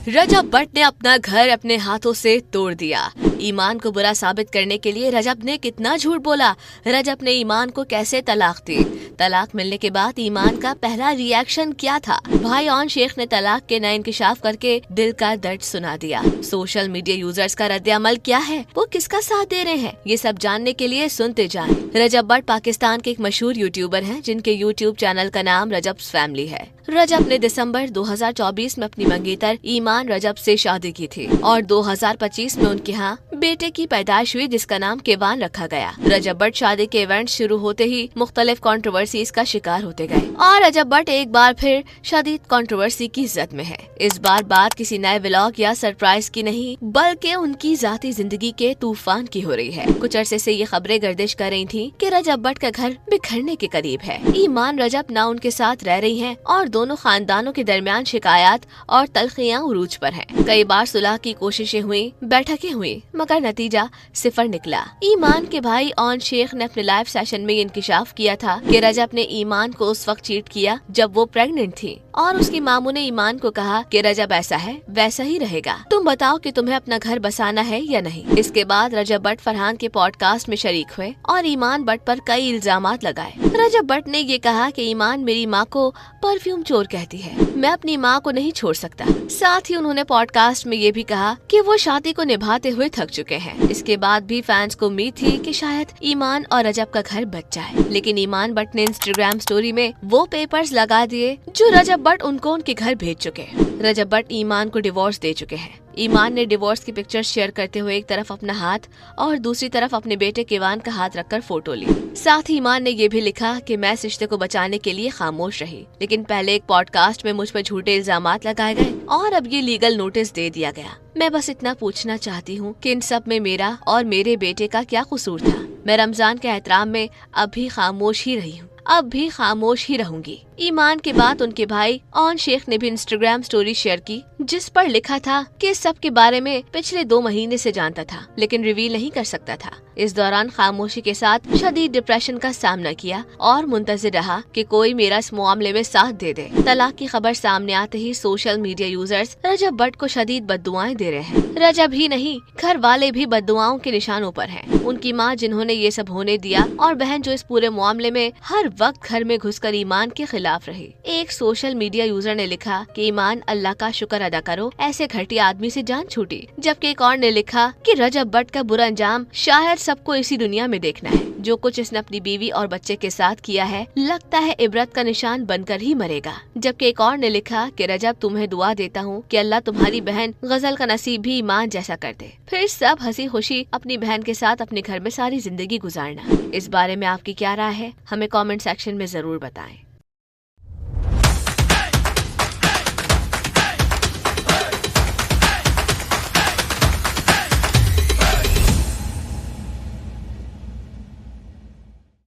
रजब भट्ट ने अपना घर अपने हाथों से तोड़ दिया। ईमान को बुरा साबित करने के लिए रजब ने कितना झूठ बोला। रजब ने ईमान को कैसे तलाक दी। तलाक मिलने के बाद ईमान का पहला रिएक्शन क्या था। भाई ऑन शेख ने तलाक के नए इंकशाफ करके दिल का दर्द सुना दिया। सोशल मीडिया यूजर्स का रद्द-ए-अमल क्या है, वो किसका साथ दे रहे हैं, ये सब जानने के लिए सुनते जाएं। रजब भट्ट पाकिस्तान के एक मशहूर यूट्यूबर हैं जिनके यूट्यूब चैनल का नाम रजब्स फैमिली है। रजब ने दिसंबर 2024 में अपनी मंगेतर ईमान रजब से शादी की थी और 2025 में उनके यहाँ बेटे की पैदाइश हुई जिसका नाम केवान रखा गया। रजब भट्ट शादी के इवेंट शुरू होते ही मुख्तलिफ कंट्रोवर्सीज का शिकार होते गए और रजब भट्ट एक बार फिर शदीद कंट्रोवर्सी की जद में है। इस बार बात किसी नए व्लॉग या सरप्राइज की नहीं बल्कि उनकी जाती जिंदगी के तूफान की हो रही है। कुछ अरसे से ये खबरें गर्दिश कर रही थी कि रजब भट्ट का घर बिखरने के करीब है। ईमान रजब ना उनके साथ रह रही हैं और दोनों खानदानों के दरमियान शिकायत और तलखियां उरूज पर हैं। कई बार सुलह की कोशिशें हुई, बैठकें हुई, मगर नतीजा सिफर निकला। ईमान के भाई ऑन शेख ने अपने लाइव सेशन में इंकिशाफ किया था कि रजब ने ईमान को उस वक्त चीट किया जब वो प्रेग्नेंट थी और उसकी मामू ने ईमान को कहा कि रजब ऐसा है वैसा ही रहेगा, तुम बताओ कि तुम्हें अपना घर बसाना है या नहीं। इसके बाद रजब भट्ट फरहान के पॉडकास्ट में शरीक हुए और ईमान भट्ट पर कई इल्जामात लगाए। रजब भट्ट ने ये कहा कि ईमान मेरी माँ को परफ्यूम चोर कहती है, मैं अपनी माँ को नहीं छोड़ सकता। साथ ही उन्होंने पॉडकास्ट में ये भी कहा कि वो शादी को निभाते हुए थक चुके हैं। इसके बाद भी फैंस को उम्मीद थी कि शायद ईमान और रजब का घर बच जाए, लेकिन ईमान भट्ट ने इंस्टाग्राम स्टोरी में वो पेपर्स लगा दिए जो रजब भट्ट उनको उनके घर भेज चुके हैं। रजब भट्ट ईमान को डिवोर्स दे चुके हैं। ईमान ने डिवोर्स की पिक्चर्स शेयर करते हुए एक तरफ अपना हाथ और दूसरी तरफ अपने बेटे केवान का हाथ रखकर फोटो ली। साथ ही ईमान ने ये भी लिखा कि मैं इस रिश्ते को बचाने के लिए खामोश रही, लेकिन पहले एक पॉडकास्ट में मुझ पर झूठे इल्जामात लगाए गए और अब ये लीगल नोटिस दे दिया गया। मैं बस इतना पूछना चाहती हूँ कि इन सब में मेरा और मेरे बेटे का क्या कसूर था। मैं रमजान के एहतराम में अब भी खामोश ही रही हूँ, अब भी खामोश ही रहूंगी। ईमान के बाद उनके भाई ऑन शेख ने भी इंस्टाग्राम स्टोरी शेयर की जिस पर लिखा था कि इस सब के बारे में पिछले 2 महीने से जानता था लेकिन रिवील नहीं कर सकता था। इस दौरान खामोशी के साथ शदीद डिप्रेशन का सामना किया और मुंतजिर रहा कि कोई मेरा इस मामले में साथ दे दे। तलाक की खबर सामने आते ही सोशल मीडिया यूजर्स रजब भट्ट को शदीद बद्दुआएं दे रहे हैं। रजब ही नहीं, घर वाले भी बद्दुआओं के निशानों पर हैं। उनकी माँ जिन्होंने ये सब होने दिया और बहन जो इस पूरे मामले में हर वक्त घर में घुसकर ईमान के खिलाफ रही। एक सोशल मीडिया यूजर ने लिखा कि ईमान अल्लाह का शुक्र अदा करो, ऐसे घटिया आदमी से जान छूटी। जबकि एक और ने लिखा कि रजब भट्ट का बुरा अंजाम शायद सबको इसी दुनिया में देखना है। जो कुछ इसने अपनी बीवी और बच्चे के साथ किया है लगता है इबरत का निशान बनकर ही मरेगा। जबकि एक और ने लिखा कि रजब तुम्हें दुआ देता हूँ कि अल्लाह तुम्हारी बहन गजल का नसीब भी ईमान जैसा कर दे, फिर सब हंसी खुशी अपनी बहन के साथ अपने घर में सारी जिंदगी गुजारना। इस बारे में आपकी क्या राय है, हमें कमेंट सेक्शन में जरूर बताएं।